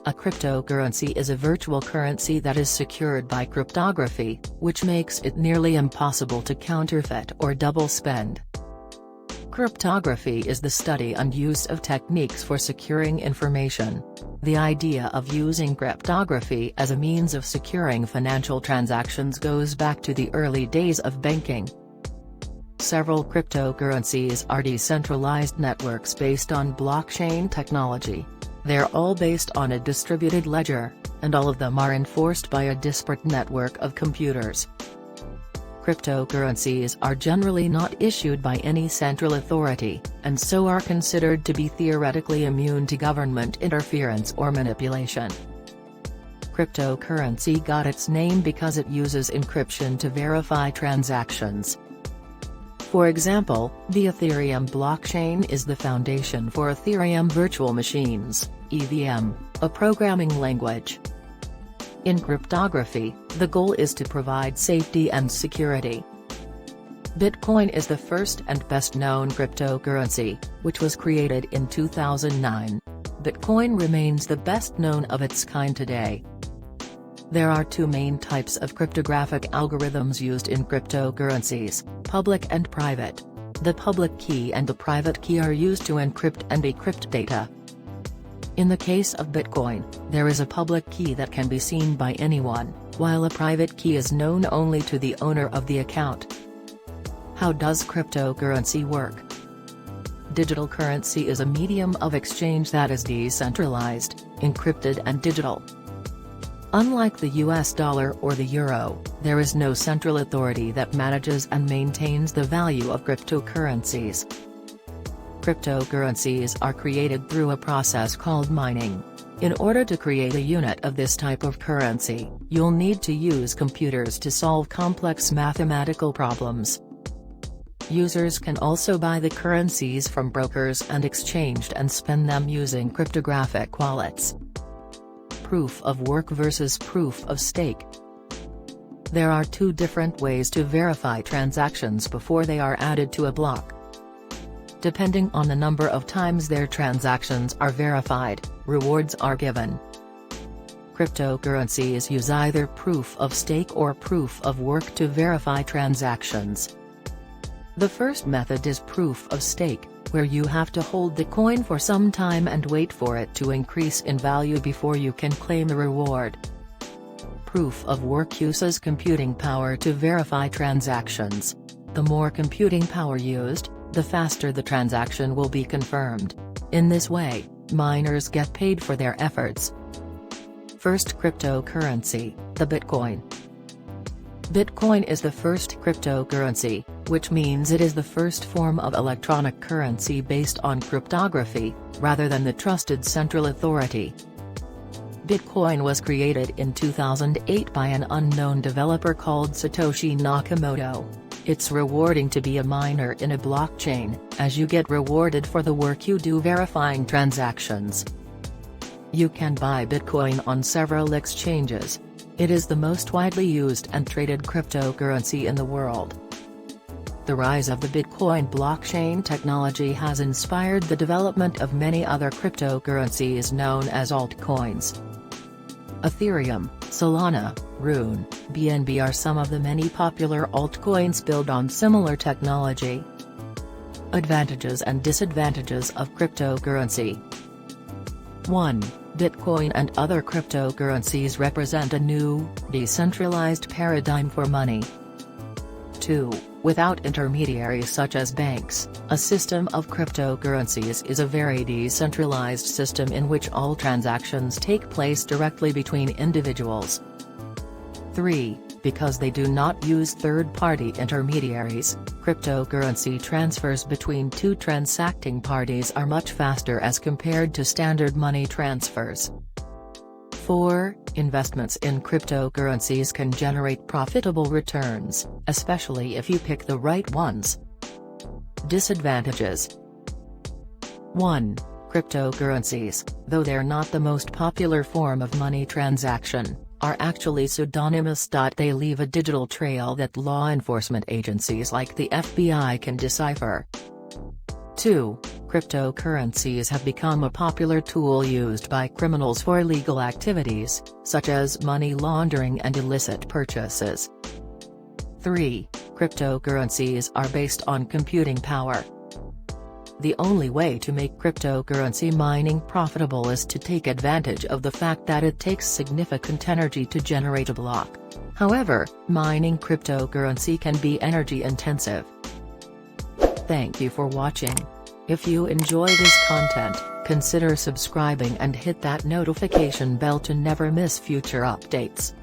A cryptocurrency is a virtual currency that is secured by cryptography, which makes it nearly impossible to counterfeit or double spend. Cryptography is the study and use of techniques for securing information. The idea of using cryptography as a means of securing financial transactions goes back to the early days of banking. Several cryptocurrencies are decentralized networks based on blockchain technology. They're all based on a distributed ledger, and all of them are enforced by a disparate network of computers. Cryptocurrencies are generally not issued by any central authority, and so are considered to be theoretically immune to government interference or manipulation. Cryptocurrency got its name because it uses encryption to verify transactions. For example, the Ethereum blockchain is the foundation for Ethereum virtual machines, EVM, a programming language. In cryptography, the goal is to provide safety and security. Bitcoin is the first and best-known cryptocurrency, which was created in 2009. Bitcoin remains the best-known of its kind today. There are two main types of cryptographic algorithms used in cryptocurrencies, public and private. The public key and the private key are used to encrypt and decrypt data. In the case of Bitcoin, there is a public key that can be seen by anyone, while a private key is known only to the owner of the account. How does cryptocurrency work? Digital currency is a medium of exchange that is decentralized, encrypted and digital. Unlike the US dollar or the euro, there is no central authority that manages and maintains the value of cryptocurrencies. Cryptocurrencies are created through a process called mining. In order to create a unit of this type of currency, you'll need to use computers to solve complex mathematical problems. Users can also buy the currencies from brokers and exchange and spend them using cryptographic wallets. Proof of work versus proof of stake. There are two different ways to verify transactions before they are added to a block. Depending on the number of times their transactions are verified, rewards are given. Cryptocurrencies use either proof of stake or proof of work to verify transactions. The first method is proof of stake, where you have to hold the coin for some time and wait for it to increase in value before you can claim the reward. Proof of work uses computing power to verify transactions. The more computing power used, the faster the transaction will be confirmed. In this way, miners get paid for their efforts. First cryptocurrency, the Bitcoin. Bitcoin is the first cryptocurrency, which means it is the first form of electronic currency based on cryptography, rather than the trusted central authority. Bitcoin was created in 2008 by an unknown developer called Satoshi Nakamoto. It's rewarding to be a miner in a blockchain, as you get rewarded for the work you do verifying transactions. You can buy Bitcoin on several exchanges. It is the most widely used and traded cryptocurrency in the world. The rise of the Bitcoin blockchain technology has inspired the development of many other cryptocurrencies known as altcoins. Ethereum, Solana, Rune, BNB are some of the many popular altcoins built on similar technology. Advantages and disadvantages of cryptocurrency. 1. Bitcoin and other cryptocurrencies represent a new, decentralized paradigm for money. 2. Without intermediaries such as banks, a system of cryptocurrencies is a very decentralized system in which all transactions take place directly between individuals. 3. Because they do not use third-party intermediaries, cryptocurrency transfers between two transacting parties are much faster as compared to standard money transfers. 4. Investments in cryptocurrencies can generate profitable returns, especially if you pick the right ones. Disadvantages. 1. Cryptocurrencies, though they're not the most popular form of money transaction, are actually pseudonymous. They leave a digital trail that law enforcement agencies like the FBI can decipher. 2. Cryptocurrencies have become a popular tool used by criminals for illegal activities, such as money laundering and illicit purchases. 3. Cryptocurrencies are based on computing power. The only way to make cryptocurrency mining profitable is to take advantage of the fact that it takes significant energy to generate a block. However, mining cryptocurrency can be energy intensive. Thank you for watching. If you enjoy this content, consider subscribing and hit that notification bell to never miss future updates.